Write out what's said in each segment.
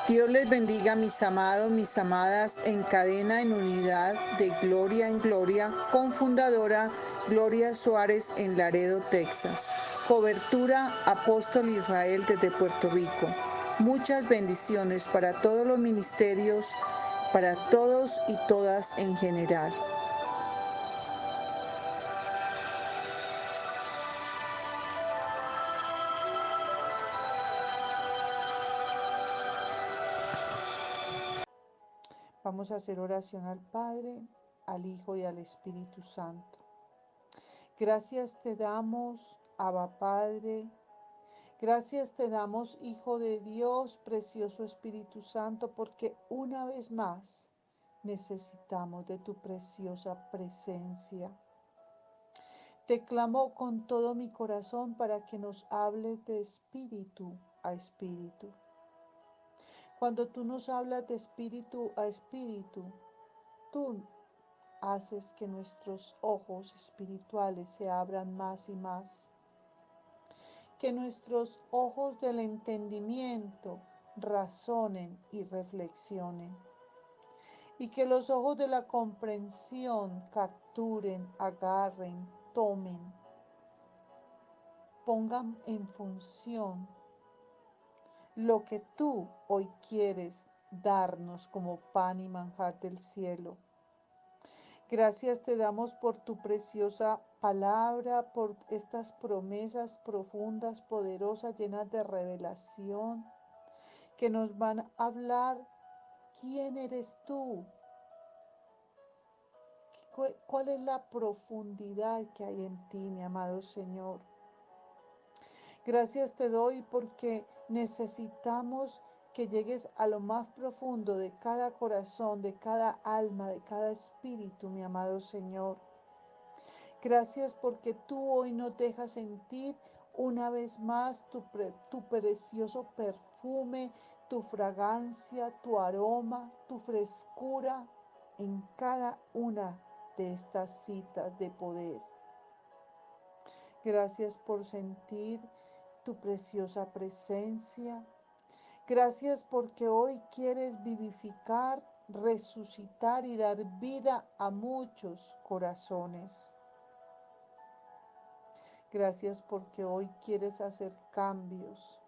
Dios les bendiga, mis amados, mis amadas, en cadena, en unidad, de gloria en gloria, cofundadora Gloria Suárez en Laredo, Texas. Cobertura Apóstol Israel desde Puerto Rico. Muchas bendiciones para todos los ministerios, para todos y todas en general. Vamos a hacer oración al Padre, al Hijo y al Espíritu Santo. Gracias te damos, Abba Padre. Gracias te damos, Hijo de Dios, precioso Espíritu Santo, porque una vez más necesitamos de tu preciosa presencia. Te clamo con todo mi corazón para que nos hables de espíritu a espíritu. Cuando tú nos hablas de espíritu a espíritu, tú haces que nuestros ojos espirituales se abran más y más. Que nuestros ojos del entendimiento razonen y reflexionen. Y que los ojos de la comprensión capturen, agarren, tomen, pongan en función lo que tú hoy quieres darnos como pan y manjar del cielo. Gracias te damos por tu preciosa palabra, por estas promesas profundas, poderosas, llenas de revelación, que nos van a hablar quién eres tú, cuál es la profundidad que hay en ti, mi amado Señor. Gracias te doy porque necesitamos que llegues a lo más profundo de cada corazón, de cada alma, de cada espíritu, mi amado Señor. Gracias porque tú hoy nos dejas sentir una vez más tu precioso perfume, tu fragancia, tu aroma, tu frescura en cada una de estas citas de poder. Gracias por sentir tu preciosa presencia. Gracias porque hoy quieres vivificar, resucitar y dar vida a muchos corazones. Gracias porque hoy quieres hacer cambios.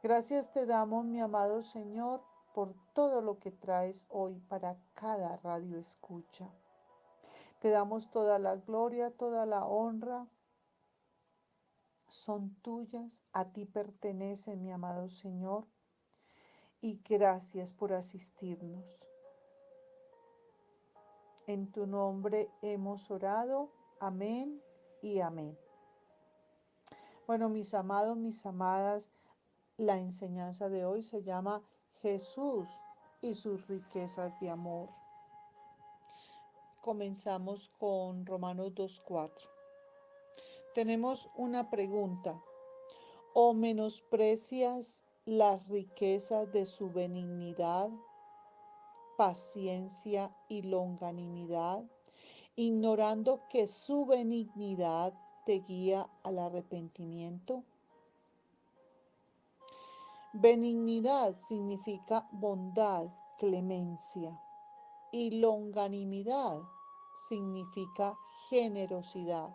Gracias te damos, mi amado Señor, por todo lo que traes hoy para cada radio escucha. Te damos toda la gloria, toda la honra. Son tuyas, a ti pertenece, mi amado Señor. Y gracias por asistirnos. En tu nombre hemos orado. Amén y amén. Bueno, mis amados, mis amadas, la enseñanza de hoy se llama Jesús y sus riquezas de amor. Comenzamos con Romanos 2:4. Tenemos una pregunta. ¿O menosprecias las riquezas de su benignidad, paciencia y longanimidad, ignorando que su benignidad te guía al arrepentimiento? Benignidad significa bondad, clemencia, y longanimidad significa generosidad.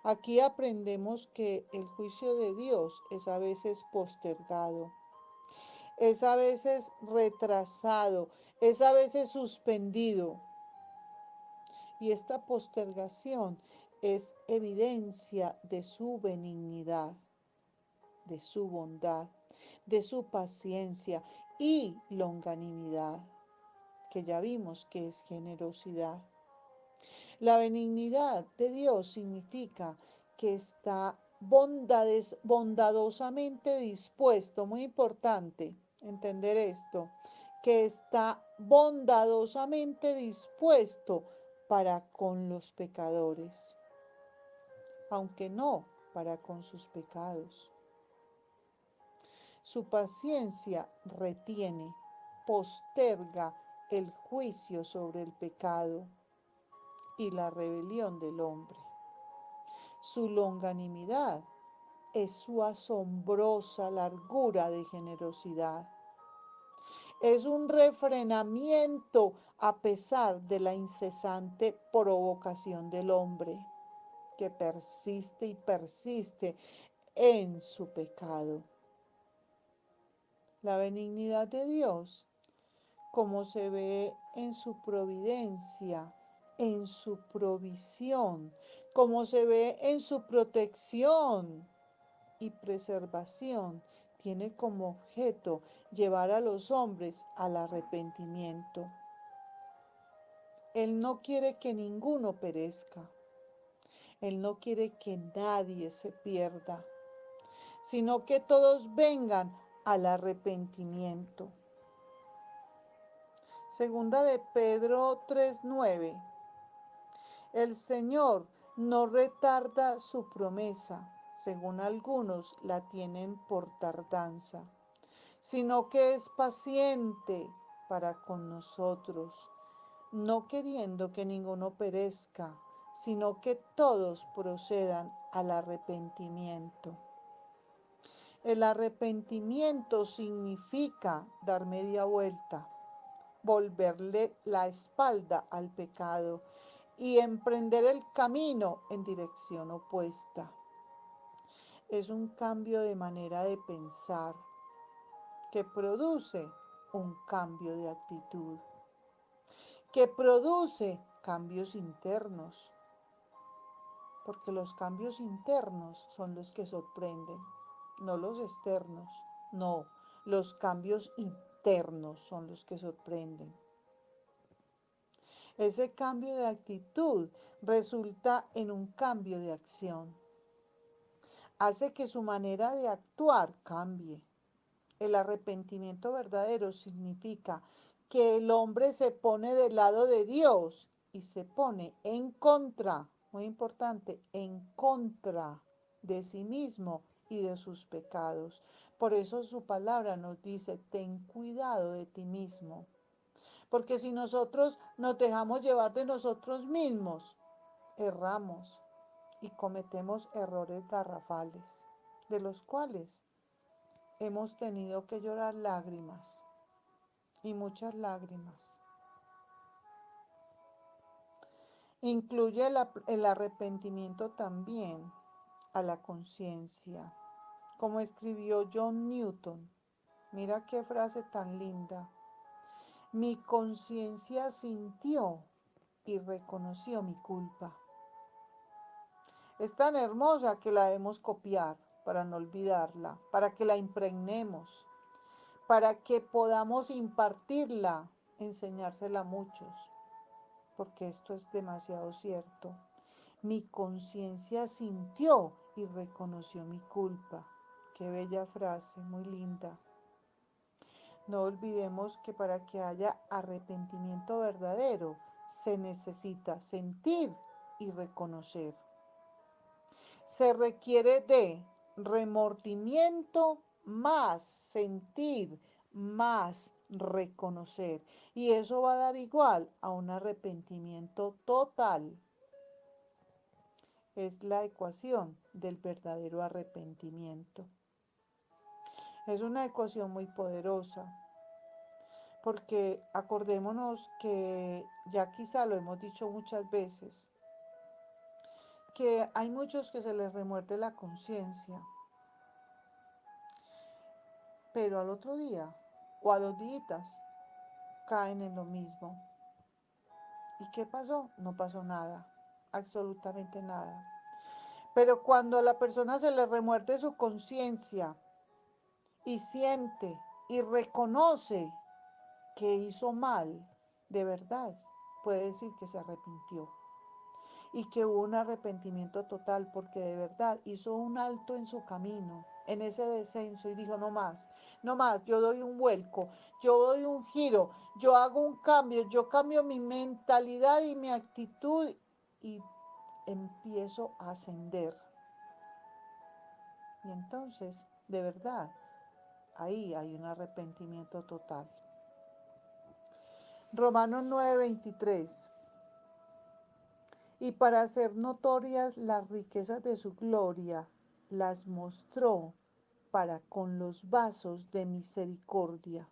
Aquí aprendemos que el juicio de Dios es a veces postergado, es a veces retrasado, es a veces suspendido. Y esta postergación es evidencia de su benignidad, de su bondad, de su paciencia y longanimidad, que ya vimos que es generosidad. La benignidad de Dios significa que está bondadosamente dispuesto, muy importante entender esto, que está bondadosamente dispuesto para con los pecadores, aunque no para con sus pecados. Su paciencia retiene, posterga el juicio sobre el pecado y la rebelión del hombre. Su longanimidad es su asombrosa largura de generosidad. Es un refrenamiento a pesar de la incesante provocación del hombre, que persiste y persiste en su pecado. La benignidad de Dios, como se ve en su providencia, en su provisión, como se ve en su protección y preservación, tiene como objeto llevar a los hombres al arrepentimiento. Él no quiere que ninguno perezca. Él no quiere que nadie se pierda, sino que todos vengan al arrepentimiento. Segunda de Pedro 3:9. El Señor no retarda su promesa, según algunos la tienen por tardanza, sino que es paciente para con nosotros, no queriendo que ninguno perezca, sino que todos procedan al arrepentimiento. El arrepentimiento significa dar media vuelta, volverle la espalda al pecado y emprender el camino en dirección opuesta. Es un cambio de manera de pensar que produce un cambio de actitud, que produce cambios internos, porque los cambios internos son los que sorprenden, no los externos, no, los cambios internos son los que sorprenden. Ese cambio de actitud resulta en un cambio de acción. Hace que su manera de actuar cambie. El arrepentimiento verdadero significa que el hombre se pone del lado de Dios y se pone en contra, muy importante, en contra de sí mismo y de sus pecados. Por eso su palabra nos dice, ten cuidado de ti mismo. Porque si nosotros nos dejamos llevar de nosotros mismos, erramos y cometemos errores garrafales, de los cuales hemos tenido que llorar lágrimas y muchas lágrimas. Incluye el arrepentimiento también a la conciencia, como escribió John Newton. Mira qué frase tan linda. Mi conciencia sintió y reconoció mi culpa. Es tan hermosa que la debemos copiar para no olvidarla, para que la impregnemos, para que podamos impartirla, enseñársela a muchos, porque esto es demasiado cierto. Mi conciencia sintió y reconoció mi culpa. Qué bella frase, muy linda. No olvidemos que para que haya arrepentimiento verdadero, se necesita sentir y reconocer. Se requiere de remordimiento más sentir, más reconocer. Y eso va a dar igual a un arrepentimiento total. Es la ecuación del verdadero arrepentimiento. Es una ecuación muy poderosa, porque acordémonos que ya quizá lo hemos dicho muchas veces, que hay muchos que se les remuerde la conciencia, pero al otro día o a los días caen en lo mismo. ¿Y qué pasó? No pasó nada, absolutamente nada. Pero cuando a la persona se le remuerde su conciencia y siente y reconoce que hizo mal, de verdad puede decir que se arrepintió y que hubo un arrepentimiento total, porque de verdad hizo un alto en su camino, en ese descenso, y dijo, no más, no más, yo doy un vuelco, yo doy un giro, yo hago un cambio, yo cambio mi mentalidad y mi actitud y empiezo a ascender. Y entonces, de verdad, ahí hay un arrepentimiento total. Romanos 9:23. Y para hacer notorias las riquezas de su gloria las mostró para con los vasos de misericordia.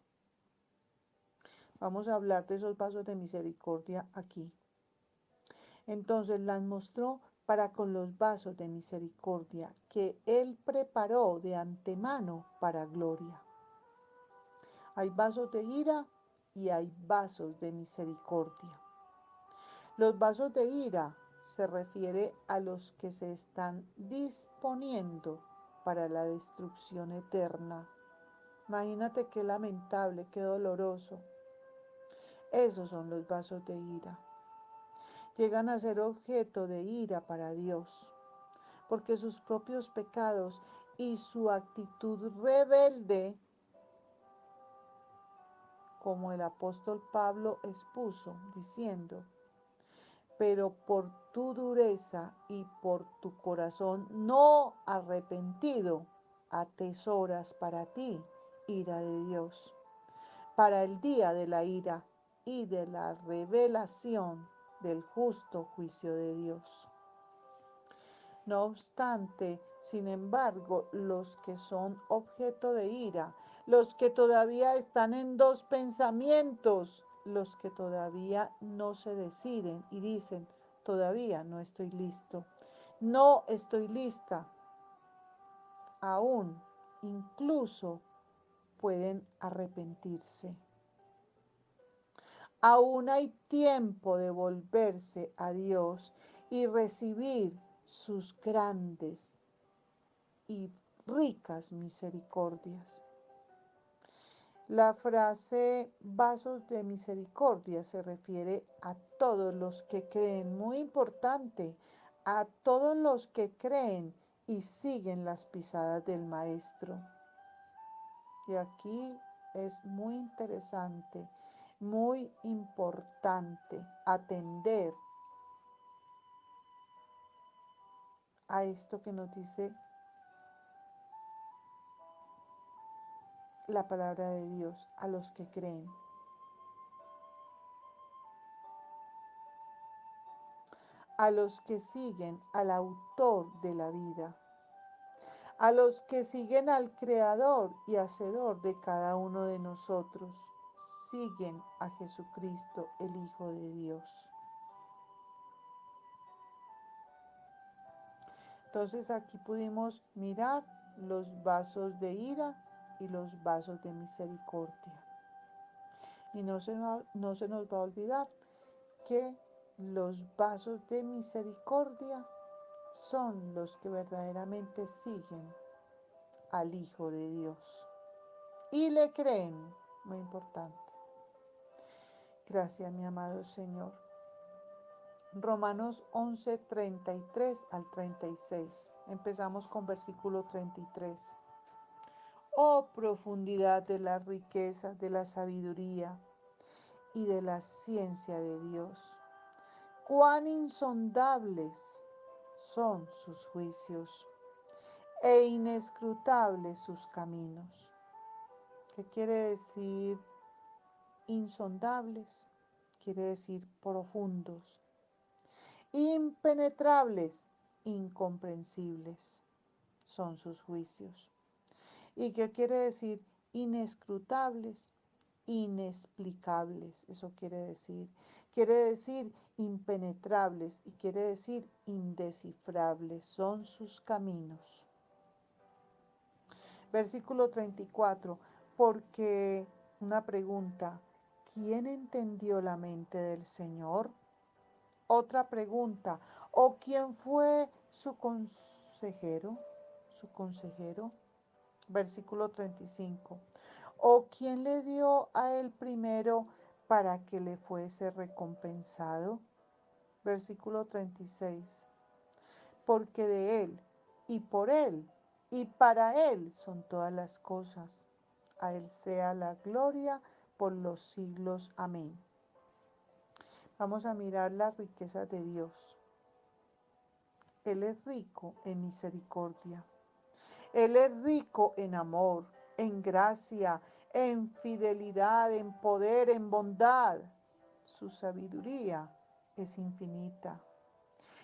Vamos a hablar de esos vasos de misericordia aquí. Entonces las mostró para con los vasos de misericordia que Él preparó de antemano para gloria. Hay vasos de ira y hay vasos de misericordia. Los vasos de ira se refiere a los que se están disponiendo para la destrucción eterna. Imagínate qué lamentable, qué doloroso. Esos son los vasos de ira. Llegan a ser objeto de ira para Dios, porque sus propios pecados y su actitud rebelde, como el apóstol Pablo expuso, diciendo: pero por tu dureza y por tu corazón no arrepentido, atesoras para ti ira de Dios, para el día de la ira y de la revelación del justo juicio de Dios. No obstante, sin embargo, los que son objeto de ira, los que todavía están en dos pensamientos, los que todavía no se deciden y dicen: todavía no estoy listo, no estoy lista, aún incluso pueden arrepentirse. Aún hay tiempo de volverse a Dios y recibir sus grandes y ricas misericordias. La frase vasos de misericordia se refiere a todos los que creen, muy importante, a todos los que creen y siguen las pisadas del Maestro. Y aquí es muy interesante, muy importante atender a esto que nos dice la palabra de Dios, a los que creen. A los que siguen al autor de la vida, a los que siguen al creador y hacedor de cada uno de nosotros, siguen a Jesucristo, el Hijo de Dios. Entonces aquí pudimos mirar los vasos de ira y los vasos de misericordia. Y no se nos va a olvidar que los vasos de misericordia son los que verdaderamente siguen al Hijo de Dios y le creen, muy importante. Gracias, mi amado Señor. Romanos 11, 33 al 36. Empezamos con versículo 33. Oh, profundidad de la riqueza, de la sabiduría y de la ciencia de Dios. Cuán insondables son sus juicios e inescrutables sus caminos. ¿Qué quiere decir insondables? Quiere decir profundos. Impenetrables, incomprensibles son sus juicios. ¿Y qué quiere decir inescrutables? Inexplicables, eso quiere decir. Quiere decir impenetrables y quiere decir indescifrables son sus caminos. Versículo 34, porque una pregunta, ¿quién entendió la mente del Señor? Otra pregunta, ¿o quién fue su consejero? Su consejero. Versículo 35. ¿O quién le dio a él primero para que le fuese recompensado? Versículo 36. Porque de él, y por él, y para él son todas las cosas. A él sea la gloria por los siglos. Amén. Vamos a mirar las riquezas de Dios. Él es rico en misericordia. Él es rico en amor, en gracia, en fidelidad, en poder, en bondad. Su sabiduría es infinita.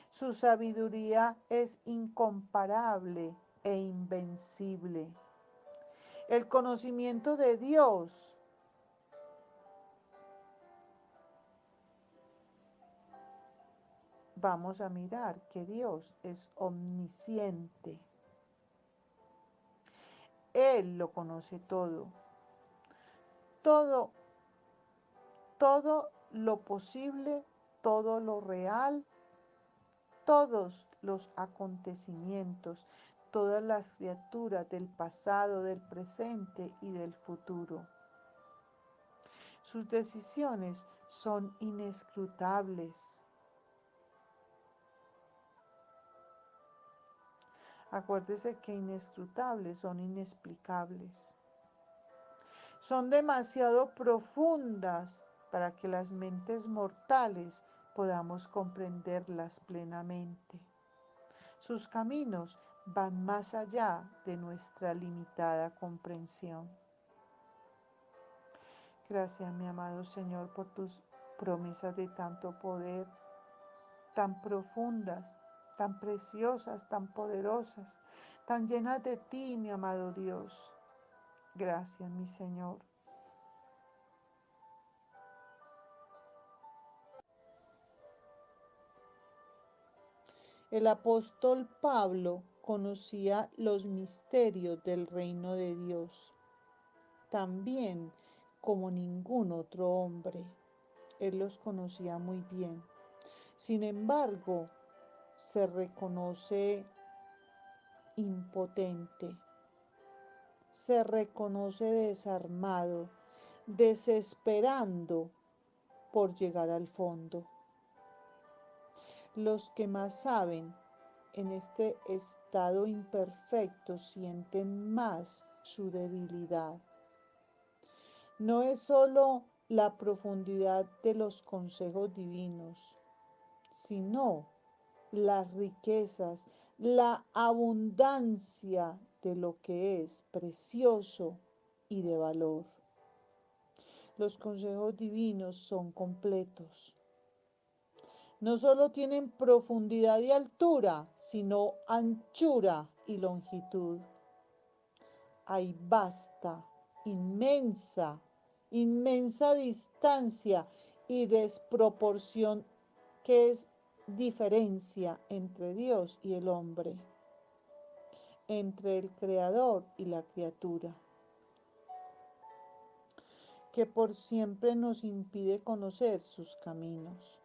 Su sabiduría es incomparable e invencible. El conocimiento de Dios vamos a mirar que Dios es omnisciente. Él lo conoce todo. Todo, todo lo posible, todo lo real, todos los acontecimientos, todas las criaturas del pasado, del presente y del futuro. Sus decisiones son inescrutables. Acuérdese que inescrutables son inexplicables. Son demasiado profundas para que las mentes mortales podamos comprenderlas plenamente. Sus caminos van más allá de nuestra limitada comprensión. Gracias, mi amado Señor, por tus promesas de tanto poder, tan profundas, tan preciosas, tan poderosas, tan llenas de ti, mi amado Dios. Gracias, mi Señor. El apóstol Pablo conocía los misterios del reino de Dios, también como ningún otro hombre. Él los conocía muy bien. Sin embargo, se reconoce impotente, se reconoce desarmado, desesperando por llegar al fondo. Los que más saben en este estado imperfecto sienten más su debilidad. No es solo la profundidad de los consejos divinos, sino las riquezas, la abundancia de lo que es precioso y de valor. Los consejos divinos son completos. No solo tienen profundidad y altura, sino anchura y longitud. Hay vasta, inmensa distancia y desproporción que es diferencia entre Dios y el hombre, entre el Creador y la criatura, que por siempre nos impide conocer sus caminos.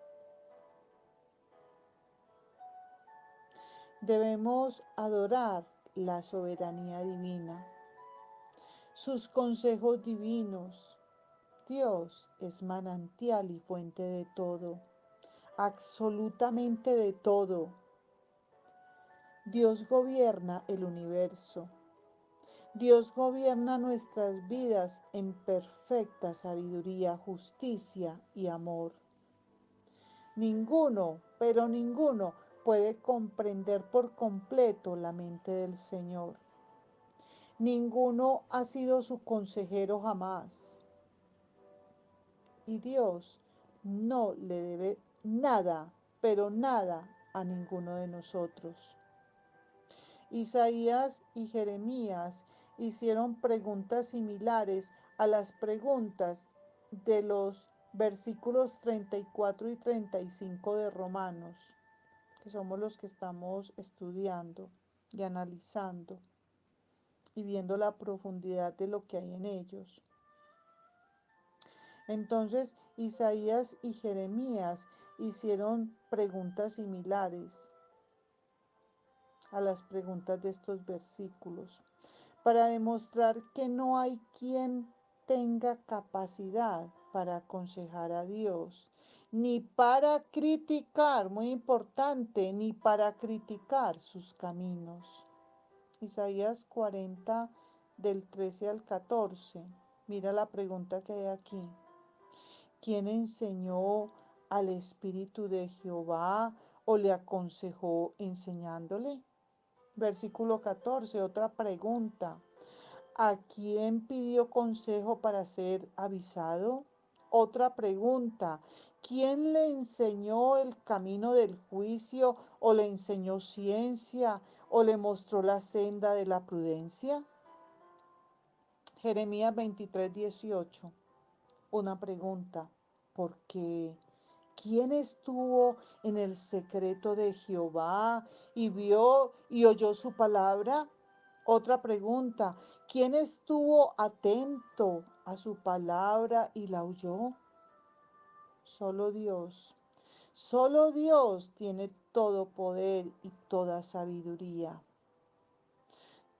Debemos adorar la soberanía divina, sus consejos divinos. Dios es manantial y fuente de todo, absolutamente de todo. Dios gobierna el universo. Dios gobierna nuestras vidas en perfecta sabiduría, justicia y amor. Ninguno, pero ninguno, puede comprender por completo la mente del Señor. Ninguno ha sido su consejero jamás. Y Dios no le debe nada, pero nada a ninguno de nosotros. Isaías y Jeremías hicieron preguntas similares a las preguntas de los versículos 34 y 35 de Romanos, que somos los que estamos estudiando y analizando y viendo la profundidad de lo que hay en ellos. Entonces, Isaías y Jeremías hicieron preguntas similares a las preguntas de estos versículos, para demostrar que no hay quien tenga capacidad para aconsejar a Dios, ni para criticar, muy importante, ni para criticar sus caminos. Isaías 40, del 13 al 14. Mira la pregunta que hay aquí. ¿Quién enseñó al Espíritu de Jehová o le aconsejó enseñándole? Versículo 14, otra pregunta. ¿A quién pidió consejo para ser avisado? Otra pregunta, ¿quién le enseñó el camino del juicio o le enseñó ciencia o le mostró la senda de la prudencia? Jeremías 23:18. Una pregunta, ¿por qué? ¿Quién estuvo en el secreto de Jehová y vio y oyó su palabra? Otra pregunta, ¿quién estuvo atento a su palabra y la oyó? Solo Dios. Solo Dios tiene todo poder y toda sabiduría.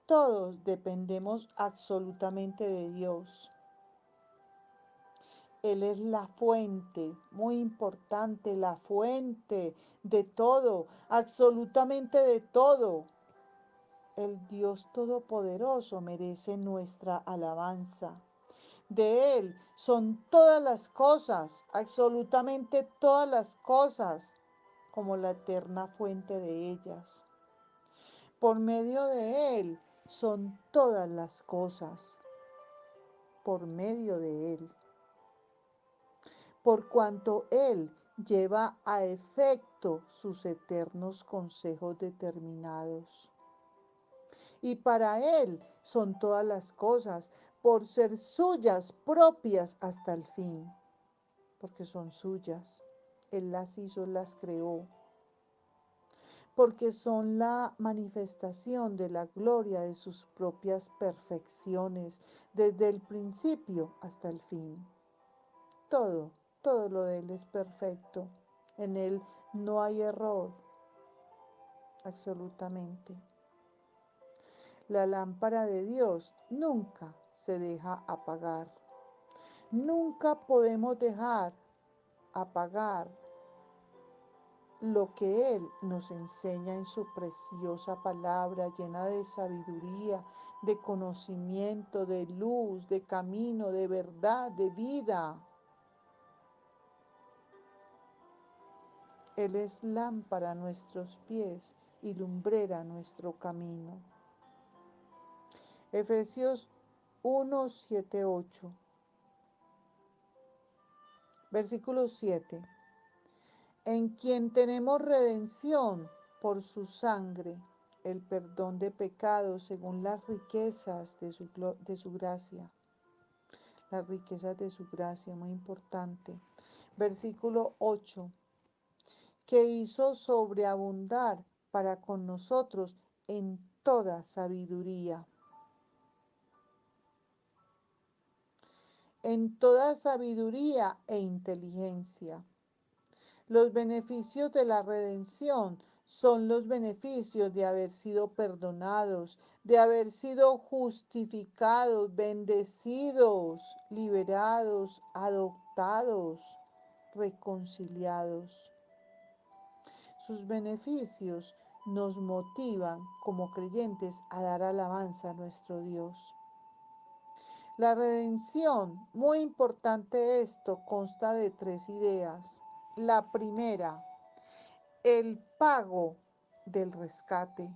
Todos dependemos absolutamente de Dios. Él es la fuente, muy importante, la fuente de todo, absolutamente de todo. El Dios Todopoderoso merece nuestra alabanza. De Él son todas las cosas, absolutamente todas las cosas, como la eterna fuente de ellas. Por medio de Él son todas las cosas, por medio de Él. Por cuanto Él lleva a efecto sus eternos consejos determinados. Y para Él son todas las cosas, por ser suyas propias hasta el fin, porque son suyas. Él las hizo, las creó, porque son la manifestación de la gloria de sus propias perfecciones, desde el principio hasta el fin. Todo lo de Él es perfecto. En Él no hay error, absolutamente. La lámpara de Dios nunca se deja apagar. Nunca podemos dejar apagar lo que Él nos enseña en su preciosa palabra, llena de sabiduría, de conocimiento, de luz, de camino, de verdad, de vida. Él es lámpara a nuestros pies y lumbrera a nuestro camino. Efesios 1, 7, 8. Versículo 7. En quien tenemos redención por su sangre, el perdón de pecados según las riquezas de su gracia. Las riquezas de su gracia, muy importante. Versículo 8. Que hizo sobreabundar para con nosotros en toda sabiduría. En toda sabiduría e inteligencia. Los beneficios de la redención son los beneficios de haber sido perdonados, de haber sido justificados, bendecidos, liberados, adoptados, reconciliados. Sus beneficios nos motivan como creyentes a dar alabanza a nuestro Dios. La redención, muy importante esto, consta de 3 ideas. La primera, el pago del rescate.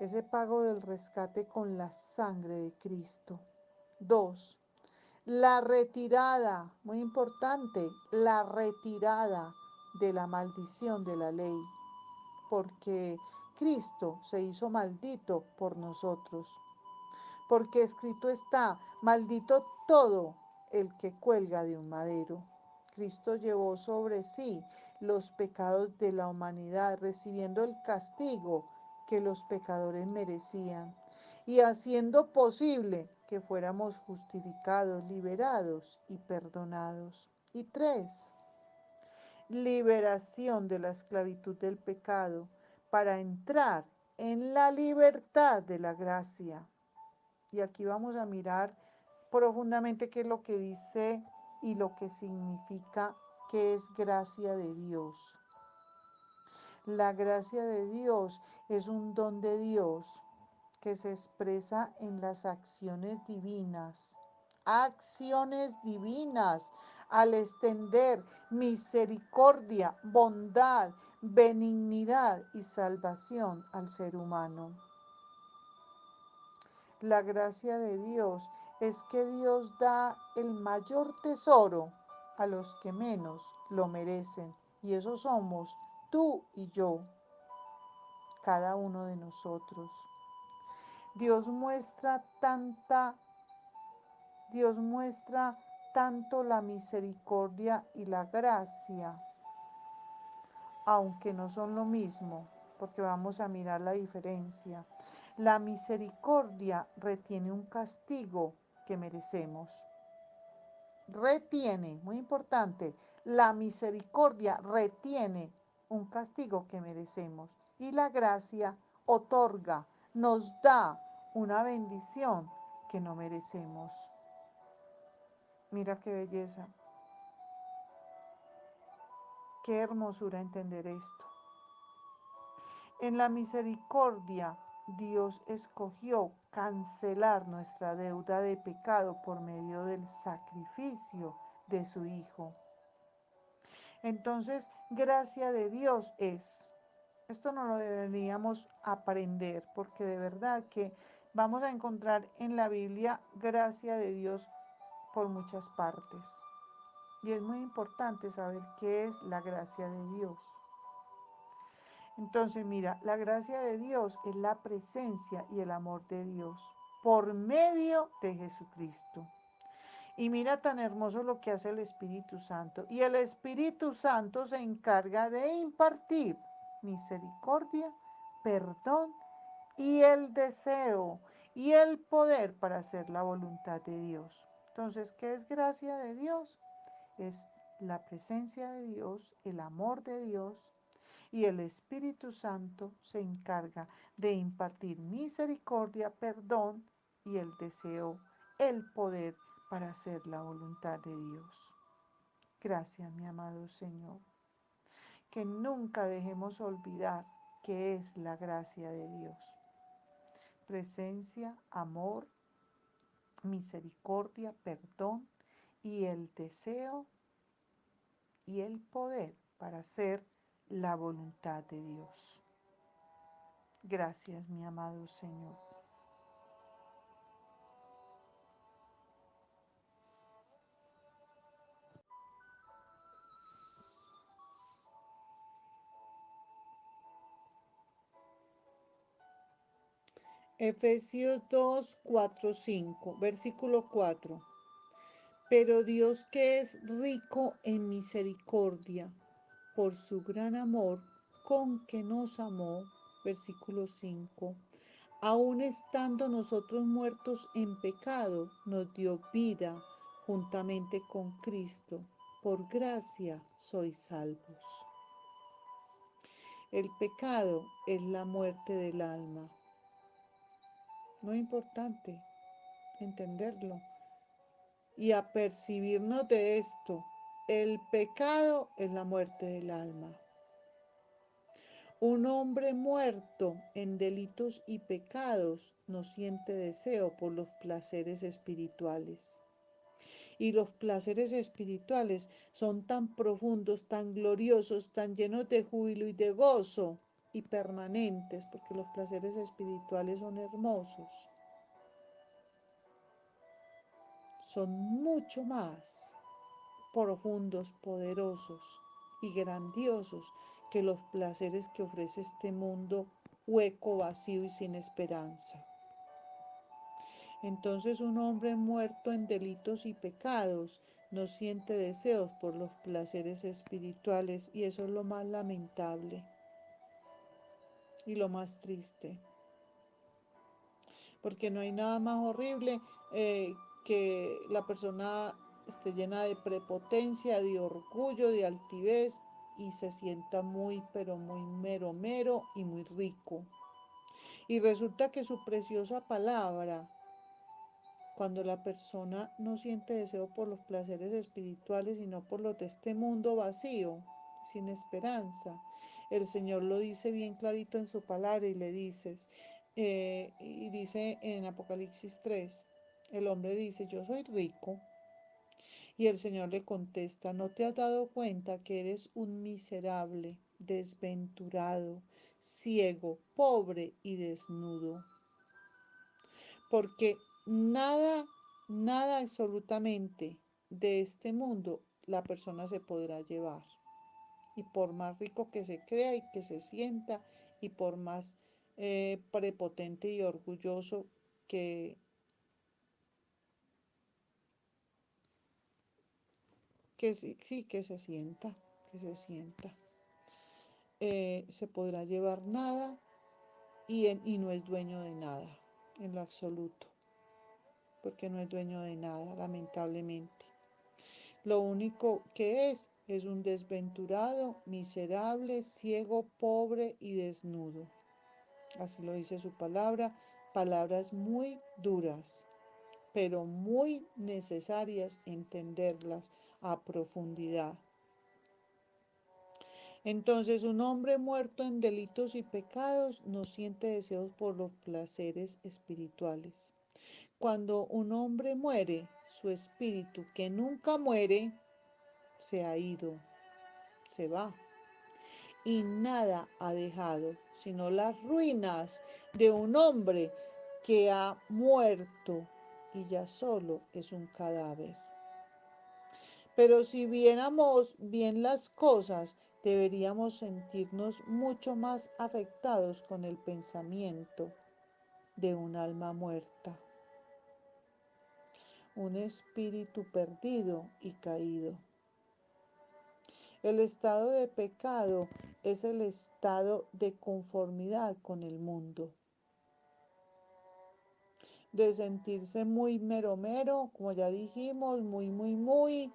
Ese pago del rescate con la sangre de Cristo. 2, la retirada, muy importante, la retirada de la maldición de la ley, porque Cristo se hizo maldito por nosotros. Porque escrito está, maldito todo el que cuelga de un madero. Cristo llevó sobre sí los pecados de la humanidad, recibiendo el castigo que los pecadores merecían, y haciendo posible que fuéramos justificados, liberados y perdonados. Y 3, liberación de la esclavitud del pecado para entrar en la libertad de la gracia. Y aquí vamos a mirar profundamente qué es lo que dice y lo que significa que es gracia de Dios. La gracia de Dios es un don de Dios que se expresa en las acciones divinas. Acciones divinas al extender misericordia, bondad, benignidad y salvación al ser humano. La gracia de Dios es que Dios da el mayor tesoro a los que menos lo merecen. Y eso somos tú y yo, cada uno de nosotros. Dios muestra Dios muestra tanto la misericordia y la gracia, aunque no son lo mismo, porque vamos a mirar la diferencia. La misericordia retiene un castigo que merecemos. Retiene, muy importante, la misericordia retiene un castigo que merecemos. Y la gracia otorga, nos da una bendición que no merecemos. Mira qué belleza, qué hermosura entender esto. En la misericordia, Dios escogió cancelar nuestra deuda de pecado por medio del sacrificio de su Hijo. Entonces, gracia de Dios es. Esto no lo deberíamos aprender porque de verdad que vamos a encontrar en la Biblia gracia de Dios por muchas partes. Y es muy importante saber qué es la gracia de Dios. Entonces, mira, la gracia de Dios es la presencia y el amor de Dios por medio de Jesucristo. Y mira tan hermoso lo que hace el Espíritu Santo. Y el Espíritu Santo se encarga de impartir misericordia, perdón y el deseo y el poder para hacer la voluntad de Dios. Entonces, ¿qué es gracia de Dios? Es la presencia de Dios, el amor de Dios, y el Espíritu Santo se encarga de impartir misericordia, perdón y el deseo, el poder para hacer la voluntad de Dios. Gracias, mi amado Señor. Que nunca dejemos olvidar que es la gracia de Dios. Presencia, amor, misericordia, perdón y el deseo y el poder para hacer la voluntad de Dios. Gracias, mi amado Señor. Efesios 2, 4, 5, versículo 4. Pero Dios, que es rico en misericordia, por su gran amor con que nos amó, versículo 5, aun estando nosotros muertos en pecado, nos dio vida juntamente con Cristo. Por gracia sois salvos. El pecado es la muerte del alma. Muy importante entenderlo y apercibirnos de esto. El pecado es la muerte del alma. Un hombre muerto en delitos y pecados no siente deseo por los placeres espirituales. Y los placeres espirituales son tan profundos, tan gloriosos, tan llenos de júbilo y de gozo y permanentes, porque los placeres espirituales son hermosos. Son mucho más profundos, poderosos y grandiosos que los placeres que ofrece este mundo hueco, vacío y sin esperanza. Entonces un hombre muerto en delitos y pecados no siente deseos por los placeres espirituales y eso es lo más lamentable y lo más triste. Porque no hay nada más horrible que la persona esté llena de prepotencia, de orgullo, de altivez y se sienta muy, pero muy mero y muy rico. Y resulta que su preciosa palabra, cuando la persona no siente deseo por los placeres espirituales, sino por los de este mundo vacío, sin esperanza, el Señor lo dice bien clarito en su palabra y le dices, y dice en Apocalipsis 3, el hombre dice, yo soy rico. Y el Señor le contesta, ¿no te has dado cuenta que eres un miserable, desventurado, ciego, pobre y desnudo? Porque nada nada absolutamente de este mundo la persona se podrá llevar. Y por más rico que se crea y que se sienta, y por más prepotente y orgulloso que, sí, que se sienta, se podrá llevar nada y no es dueño de nada, en lo absoluto, porque no es dueño de nada, lamentablemente. Lo único que es un desventurado, miserable, ciego, pobre y desnudo. Así lo dice su palabra, palabras muy duras, pero muy necesarias entenderlas a profundidad. Entonces, un hombre muerto en delitos y pecados no siente deseos por los placeres espirituales. Cuando un hombre muere, su espíritu, que nunca muere, se ha ido, se va. Y nada ha dejado, sino las ruinas de un hombre que ha muerto y ya solo es un cadáver. Pero si viéramos bien las cosas, deberíamos sentirnos mucho más afectados con el pensamiento de un alma muerta, un espíritu perdido y caído. El estado de pecado es el estado de conformidad con el mundo, de sentirse muy mero, como ya dijimos, muy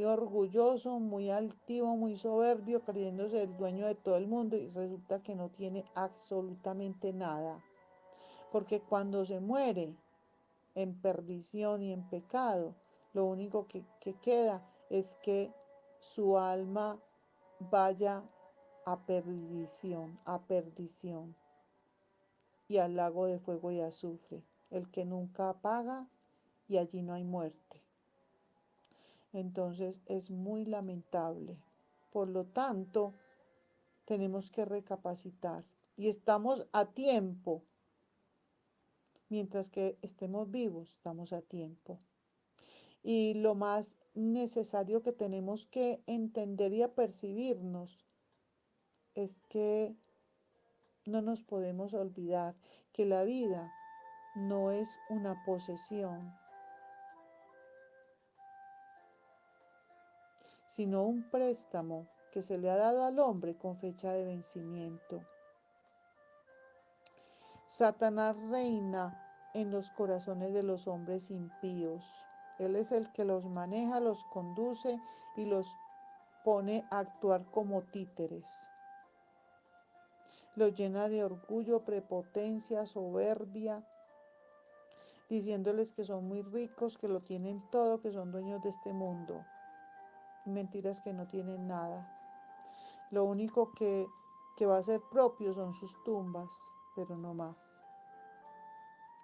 orgulloso, muy altivo, muy soberbio, creyéndose el dueño de todo el mundo y resulta que no tiene absolutamente nada. Porque cuando se muere en perdición y en pecado, lo único que queda es que su alma vaya a perdición y al lago de fuego y azufre, el que nunca apaga y allí no hay muerte. Entonces es muy lamentable. Por lo tanto, tenemos que recapacitar y estamos a tiempo. Mientras que estemos vivos, estamos a tiempo. Y lo más necesario que tenemos que entender y apercibirnos es que no nos podemos olvidar que la vida no es una posesión, sino un préstamo que se le ha dado al hombre con fecha de vencimiento. Satanás reina en los corazones de los hombres impíos. Él es el que los maneja, los conduce y los pone a actuar como títeres. Los llena de orgullo, prepotencia, soberbia, diciéndoles que son muy ricos, que lo tienen todo, que son dueños de este mundo. Mentiras, que no tienen nada. Lo único que va a ser propio son sus tumbas, pero no más.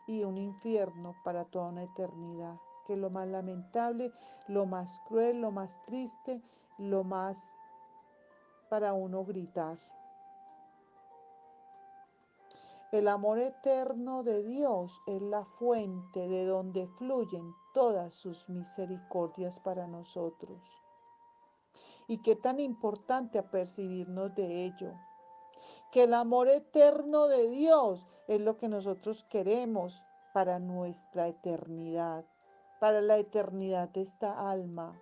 Y un infierno para toda una eternidad, que es lo más lamentable, lo más cruel, lo más triste, lo más para uno gritar. El amor eterno de Dios es la fuente de donde fluyen todas sus misericordias para nosotros. Y qué tan importante apercibirnos de ello. Que el amor eterno de Dios es lo que nosotros queremos para nuestra eternidad, para la eternidad de esta alma.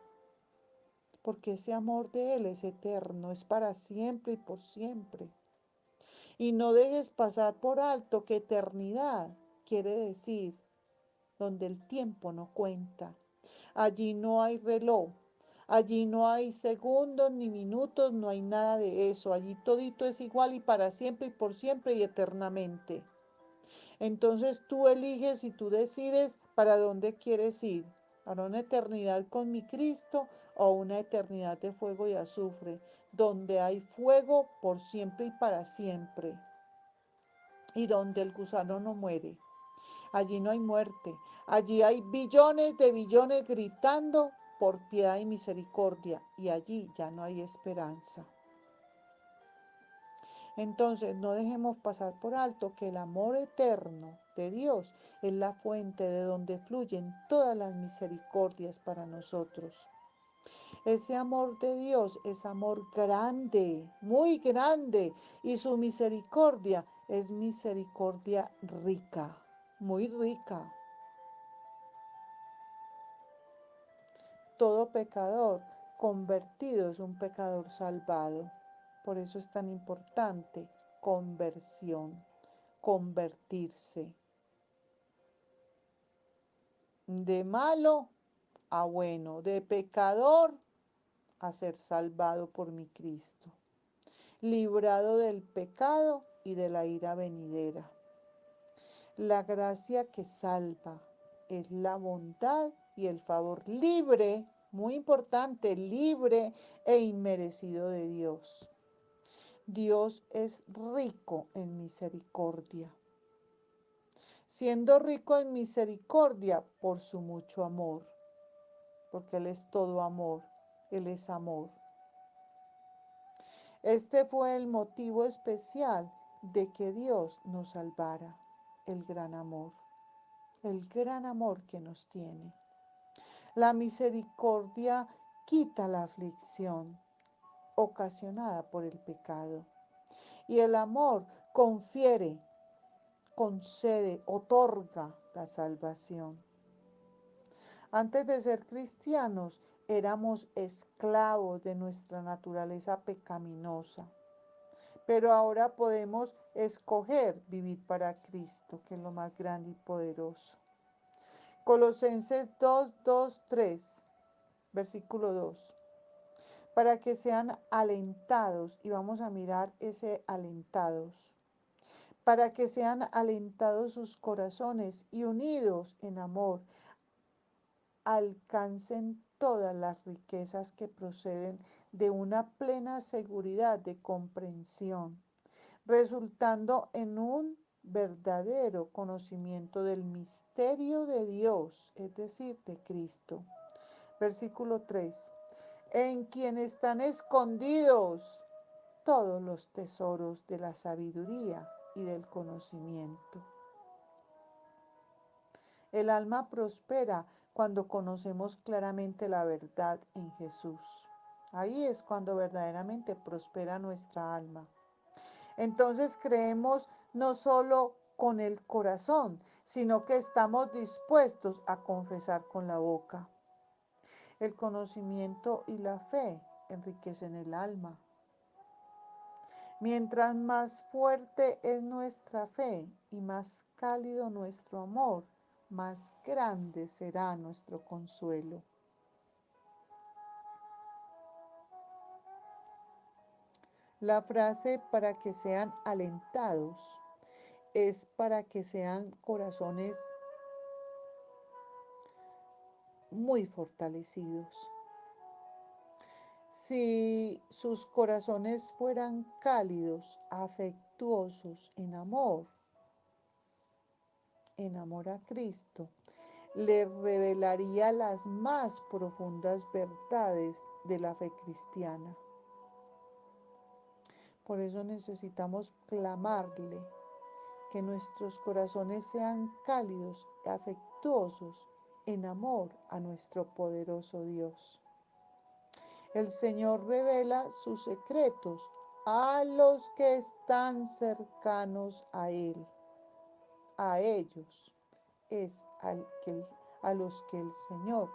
Porque ese amor de Él es eterno, es para siempre y por siempre. Y no dejes pasar por alto que eternidad quiere decir donde el tiempo no cuenta. Allí no hay reloj, allí no hay segundos ni minutos, no hay nada de eso. Allí todito es igual y para siempre y por siempre y eternamente. Entonces tú eliges y tú decides para dónde quieres ir. ¿Para una eternidad con mi Cristo o una eternidad de fuego y azufre, donde hay fuego por siempre y para siempre? Y donde el gusano no muere. Allí no hay muerte. Allí hay billones de billones gritando por piedad y misericordia. Y allí ya no hay esperanza. Entonces, no dejemos pasar por alto que el amor eterno de Dios es la fuente de donde fluyen todas las misericordias para nosotros. Ese amor de Dios es amor grande, muy grande, y su misericordia es misericordia rica, muy rica. Todo pecador convertido es un pecador salvado. Por eso es tan importante conversión, convertirse. De malo a bueno, de pecador a ser salvado por mi Cristo, librado del pecado y de la ira venidera. La gracia que salva es la bondad y el favor libre, muy importante, libre e inmerecido de Dios. Dios es rico en misericordia, siendo rico en misericordia por su mucho amor, porque Él es todo amor, Él es amor. Este fue el motivo especial de que Dios nos salvara, el gran amor que nos tiene. La misericordia quita la aflicción ocasionada por el pecado y el amor confiere, concede, otorga la salvación. Antes de ser cristianos, éramos esclavos de nuestra naturaleza pecaminosa, pero ahora podemos escoger vivir para Cristo, que es lo más grande y poderoso. Colosenses 3, versículo 2. Para que sean alentados, y vamos a mirar ese alentados, para que sean alentados sus corazones y unidos en amor, alcancen todas las riquezas que proceden de una plena seguridad de comprensión, resultando en un verdadero conocimiento del misterio de Dios, es decir, de Cristo. Versículo 3. En quien están escondidos todos los tesoros de la sabiduría y del conocimiento. El alma prospera cuando conocemos claramente la verdad en Jesús. Ahí es cuando verdaderamente prospera nuestra alma. Entonces creemos no solo con el corazón, sino que estamos dispuestos a confesar con la boca. El conocimiento y la fe enriquecen el alma. Mientras más fuerte es nuestra fe y más cálido nuestro amor, más grande será nuestro consuelo. La frase para que sean alentados es para que sean corazones muy fortalecidos. Si sus corazones fueran cálidos, afectuosos, en amor a Cristo, le revelaría las más profundas verdades de la fe cristiana. Por eso necesitamos clamarle que nuestros corazones sean cálidos y afectuosos en amor a nuestro poderoso Dios. El Señor revela sus secretos a los que están cercanos a Él. A ellos es a los que el Señor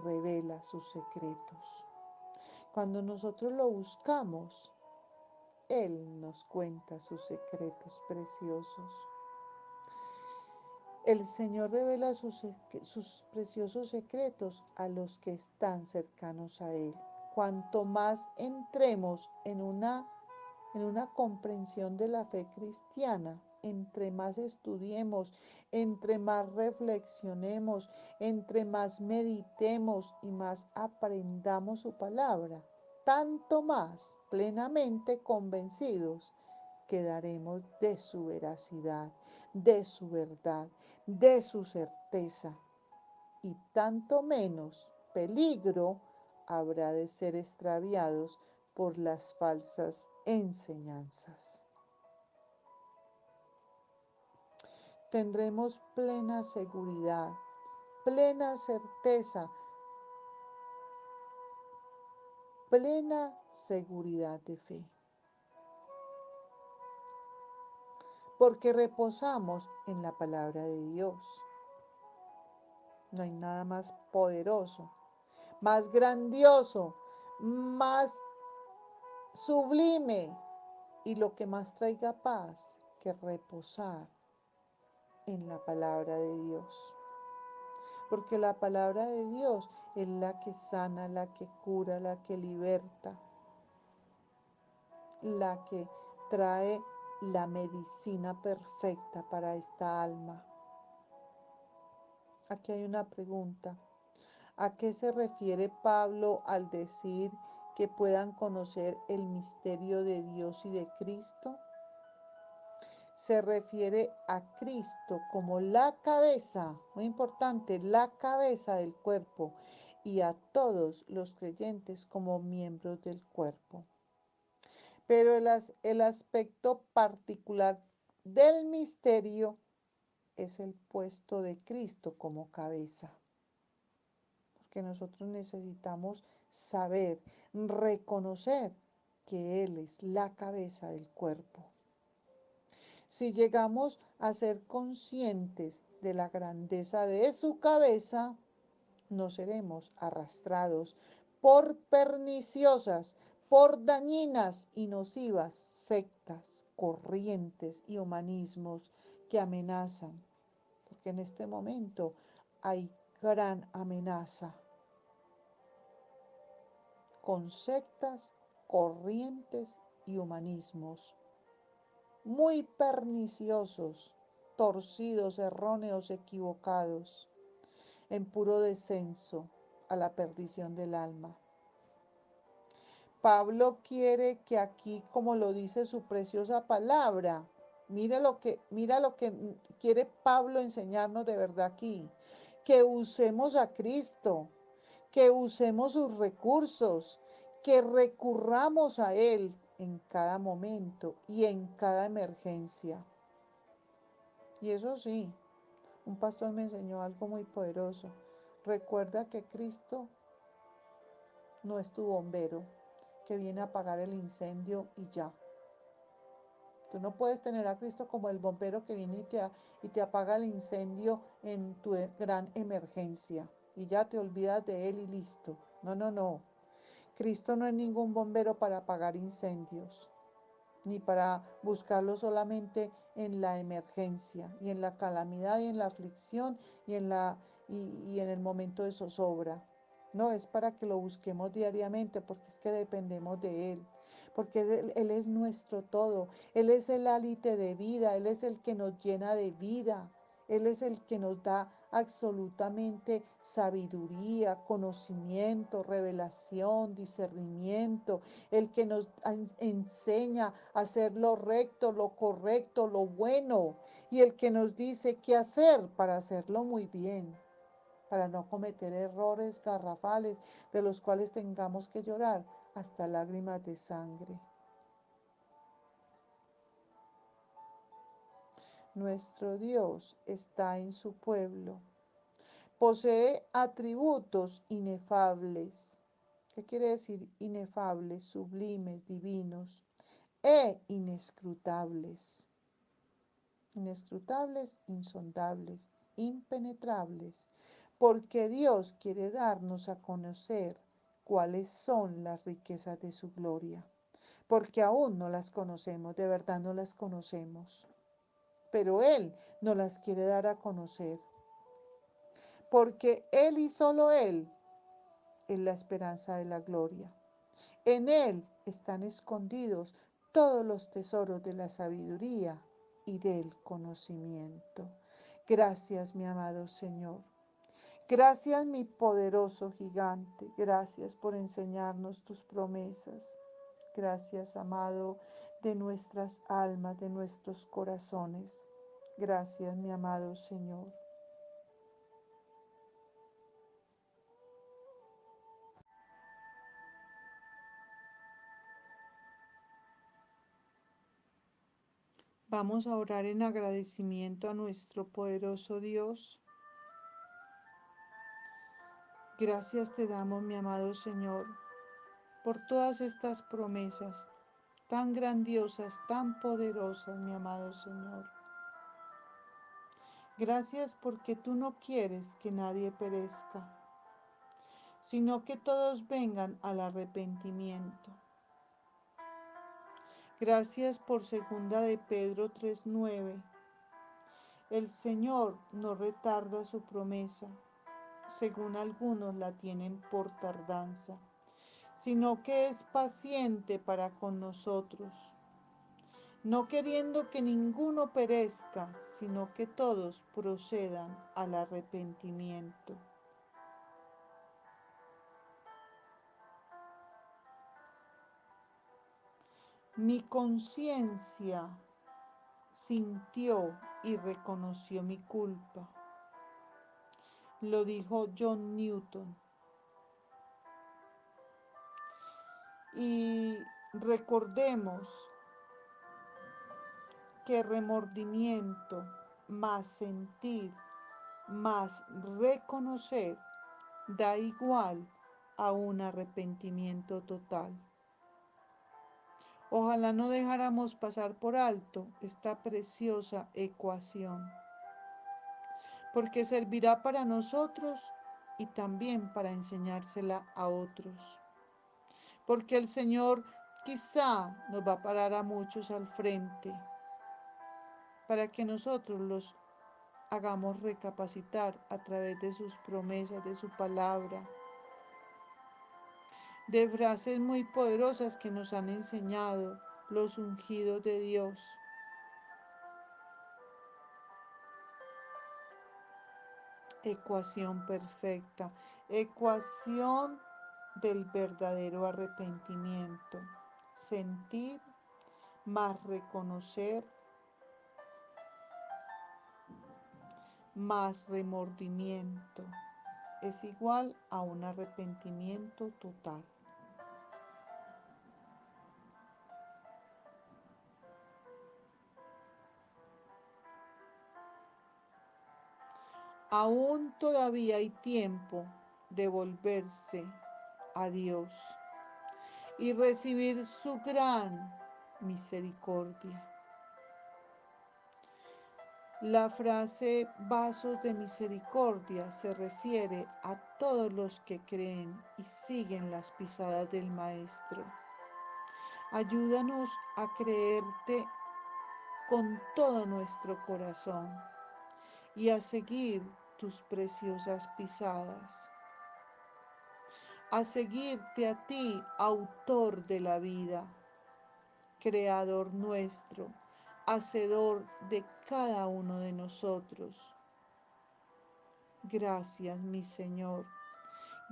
revela sus secretos. Cuando nosotros lo buscamos, Él nos cuenta sus secretos preciosos. El Señor revela sus preciosos secretos a los que están cercanos a Él. Cuanto más entremos en una comprensión de la fe cristiana, entre más estudiemos, entre más reflexionemos, entre más meditemos y más aprendamos su palabra, tanto más plenamente convencidos quedaremos de su veracidad, de su verdad, de su certeza, y tanto menos peligro habrá de ser extraviados por las falsas enseñanzas. tendremos plena seguridad, plena certeza, plena seguridad de fe. Porque reposamos en la palabra de Dios. No hay nada más poderoso, más grandioso, más sublime y lo que más traiga paz que reposar en la palabra de Dios. Porque la palabra de Dios es la que sana, la que cura, la que liberta, la que trae la medicina perfecta para esta alma. Aquí hay una pregunta. ¿A qué se refiere Pablo al decir que puedan conocer el misterio de Dios y de Cristo? Se refiere a Cristo como la cabeza, muy importante, la cabeza del cuerpo, y a todos los creyentes como miembros del cuerpo. Pero el aspecto particular del misterio es el puesto de Cristo como cabeza. Porque nosotros necesitamos saber, reconocer que Él es la cabeza del cuerpo. Si llegamos a ser conscientes de la grandeza de su cabeza, no seremos arrastrados por perniciosas, por dañinas y nocivas sectas, corrientes y humanismos que amenazan. Porque en este momento hay gran amenaza con sectas, corrientes y humanismos muy perniciosos, torcidos, erróneos, equivocados, en puro descenso a la perdición del alma. Pablo quiere que aquí, como lo dice su preciosa palabra, mira lo que quiere Pablo enseñarnos de verdad aquí, que usemos a Cristo, que usemos sus recursos, que recurramos a Él en cada momento y en cada emergencia. Y eso sí, un pastor me enseñó algo muy poderoso. Recuerda que Cristo no es tu bombero que viene a apagar el incendio y ya. Tú no puedes tener a Cristo como el bombero que viene y te apaga el incendio en tu gran emergencia y ya te olvidas de Él y listo. No, no, no. Cristo no es ningún bombero para apagar incendios, ni para buscarlo solamente en la emergencia y en la calamidad y en la aflicción y en el momento de zozobra. No, es para que lo busquemos diariamente, porque es que dependemos de Él, porque Él es nuestro todo, Él es el hálite de vida, Él es el que nos llena de vida, Él es el que nos da absolutamente sabiduría, conocimiento, revelación, discernimiento, el que nos enseña a hacer lo recto, lo correcto, lo bueno, y el que nos dice qué hacer para hacerlo muy bien, para no cometer errores garrafales de los cuales tengamos que llorar hasta lágrimas de sangre. Nuestro Dios está en su pueblo. Posee atributos inefables. ¿Qué quiere decir inefables? Sublimes, divinos e inescrutables. Inescrutables, insondables, impenetrables, porque Dios quiere darnos a conocer cuáles son las riquezas de su gloria, porque aún no las conocemos, de verdad no las conocemos, pero Él nos las quiere dar a conocer, porque Él y solo Él es la esperanza de la gloria. En Él están escondidos todos los tesoros de la sabiduría y del conocimiento. Gracias, mi amado Señor. Gracias, mi poderoso gigante. Gracias por enseñarnos tus promesas. Gracias, amado de nuestras almas, de nuestros corazones. Gracias, mi amado Señor. Vamos a orar en agradecimiento a nuestro poderoso Dios. Gracias te damos, mi amado Señor, por todas estas promesas tan grandiosas, tan poderosas, mi amado Señor. Gracias porque tú no quieres que nadie perezca, sino que todos vengan al arrepentimiento. Gracias por segunda de Pedro 3:9. El Señor no retarda su promesa, según algunos la tienen por tardanza, sino que es paciente para con nosotros, no queriendo que ninguno perezca, sino que todos procedan al arrepentimiento. Mi conciencia sintió y reconoció mi culpa. Lo dijo John Newton. Y recordemos que remordimiento más sentir más reconocer da igual a un arrepentimiento total. Ojalá no dejáramos pasar por alto esta preciosa ecuación, porque servirá para nosotros y también para enseñársela a otros. Porque el Señor quizá nos va a parar a muchos al frente para que nosotros los hagamos recapacitar a través de sus promesas, de su palabra, de frases muy poderosas que nos han enseñado los ungidos de Dios. Ecuación perfecta, ecuación del verdadero arrepentimiento. Sentir más reconocer más remordimiento es igual a un arrepentimiento total. Aún todavía hay tiempo de volverse a Dios y recibir su gran misericordia. La frase vasos de misericordia se refiere a todos los que creen y siguen las pisadas del Maestro. Ayúdanos a creerte con todo nuestro corazón y a seguir tus preciosas pisadas, a seguirte a ti, autor de la vida, creador nuestro, hacedor de cada uno de nosotros. Gracias, mi Señor.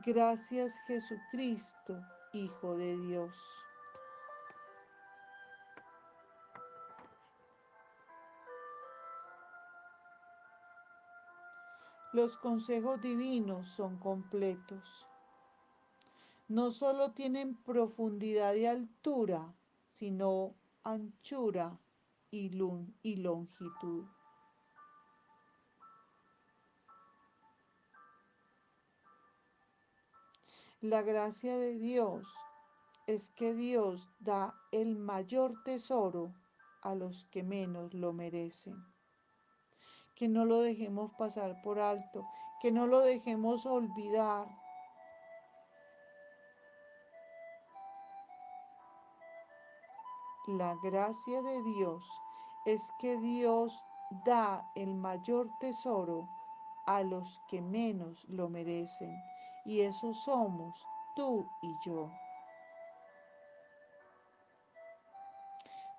Gracias, Jesucristo, Hijo de Dios. Los consejos divinos son completos. No solo tienen profundidad y altura, sino anchura y longitud. La gracia de Dios es que Dios da el mayor tesoro a los que menos lo merecen. Que no lo dejemos pasar por alto, que no lo dejemos olvidar. La gracia de Dios es que Dios da el mayor tesoro a los que menos lo merecen, y esos somos tú y yo.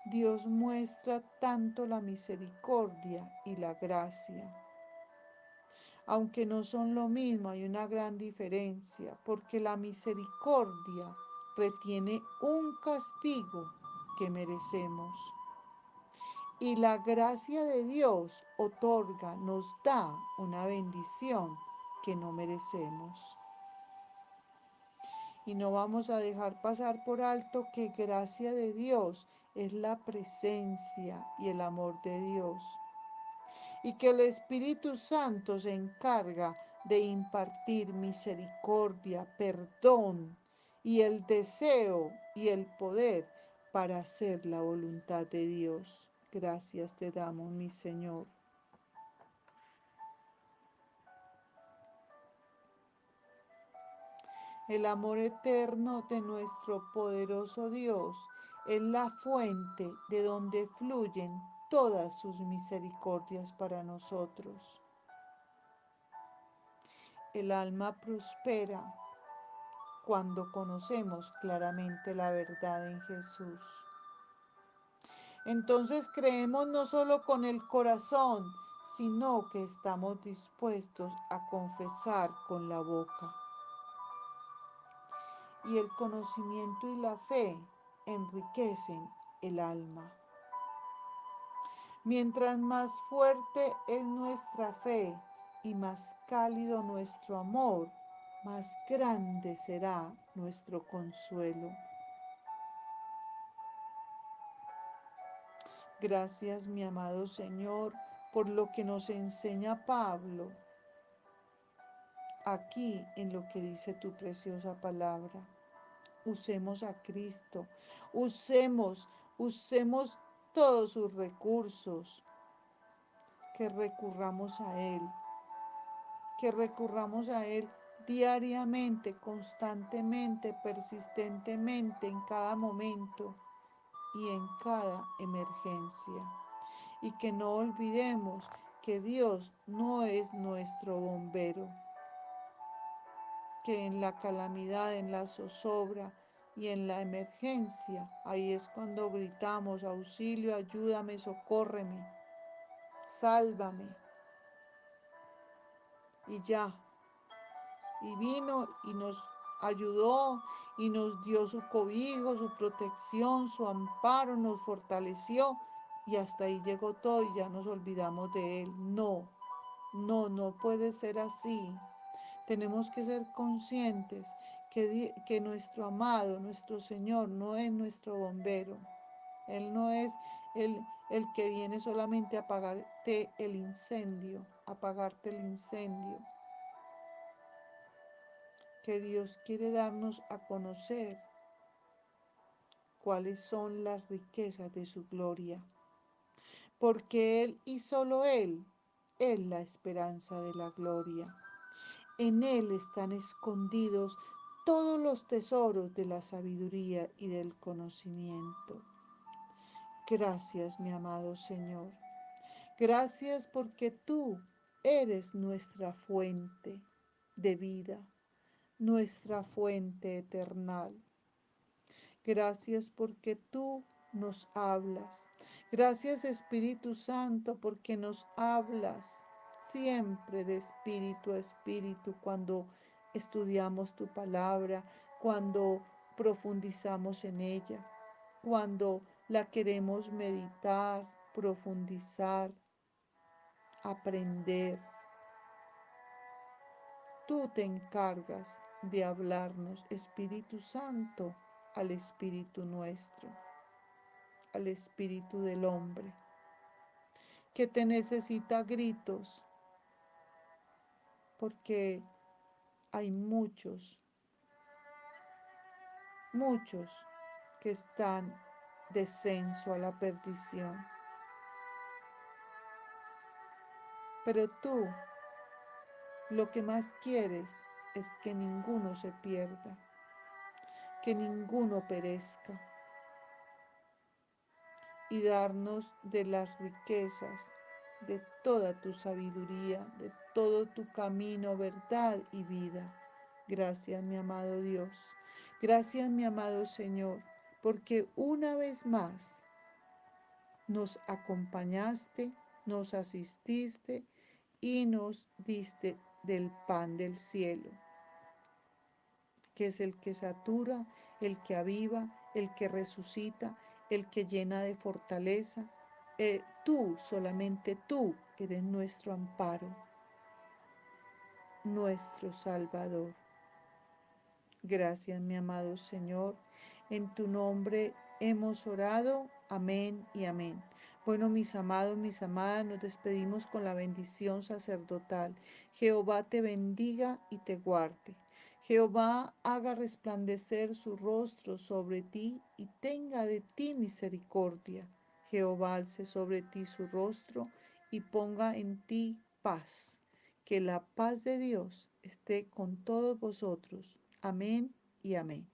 Dios muestra tanto la misericordia y la gracia. Aunque no son lo mismo, hay una gran diferencia, porque la misericordia retiene un castigo que merecemos. Y la gracia de Dios otorga, nos da una bendición que no merecemos. Y no vamos a dejar pasar por alto que gracia de Dios es la presencia y el amor de Dios. Y que el Espíritu Santo se encarga de impartir misericordia, perdón y el deseo y el poder para hacer la voluntad de Dios. Gracias te damos, mi Señor. El amor eterno de nuestro poderoso Dios es la fuente de donde fluyen todas sus misericordias para nosotros. El alma prospera cuando conocemos claramente la verdad en Jesús. Entonces creemos no solo con el corazón, sino que estamos dispuestos a confesar con la boca. Y el conocimiento y la fe enriquecen el alma. Mientras más fuerte es nuestra fe y más cálido nuestro amor, más grande será nuestro consuelo. Gracias, mi amado Señor, por lo que nos enseña Pablo aquí en lo que dice tu preciosa palabra. Usemos a Cristo, usemos todos sus recursos, que recurramos a Él diariamente, constantemente, persistentemente, en cada momento y en cada emergencia. Y que no olvidemos que Dios no es nuestro bombero, que en la calamidad, en la zozobra y en la emergencia, ahí es cuando gritamos: auxilio, ayúdame, socórreme, sálvame. Y ya, y vino y nos ayudó y nos dio su cobijo, su protección, su amparo, nos fortaleció y hasta ahí llegó todo y ya nos olvidamos de Él. No, no puede ser así. Tenemos que ser conscientes que nuestro amado, nuestro Señor, no es nuestro bombero. Él no es el que viene solamente a apagarte el incendio, que Dios quiere darnos a conocer cuáles son las riquezas de su gloria, porque Él y solo Él es la esperanza de la gloria. En Él están escondidos todos los tesoros de la sabiduría y del conocimiento. Gracias, mi amado Señor. Gracias porque tú eres nuestra fuente de vida, nuestra fuente eternal. Gracias porque tú nos hablas. Gracias, Espíritu Santo, porque nos hablas siempre de espíritu a espíritu cuando estudiamos tu palabra, cuando profundizamos en ella, cuando la queremos meditar, profundizar, aprender. Tú te encargas de hablarnos, Espíritu Santo, al espíritu nuestro, al espíritu del hombre, que te necesita a gritos, porque hay muchos que están descenso a la perdición. Pero tú lo que más quieres es que ninguno se pierda, que ninguno perezca, y darnos de las riquezas de toda tu sabiduría, de todo tu camino, verdad y vida. Gracias, mi amado Dios. Gracias, mi amado Señor, porque una vez más nos acompañaste, nos asististe y nos diste del pan del cielo, que es el que satura, el que aviva, el que resucita, el que llena de fortaleza. Tú, solamente tú, eres nuestro amparo, nuestro Salvador. Gracias, mi amado Señor. En tu nombre hemos orado. Amén y amén. Bueno, mis amados, mis amadas, nos despedimos con la bendición sacerdotal. Jehová te bendiga y te guarde. Jehová haga resplandecer su rostro sobre ti y tenga de ti misericordia. Jehová alce sobre ti su rostro y ponga en ti paz. Que la paz de Dios esté con todos vosotros. Amén y amén.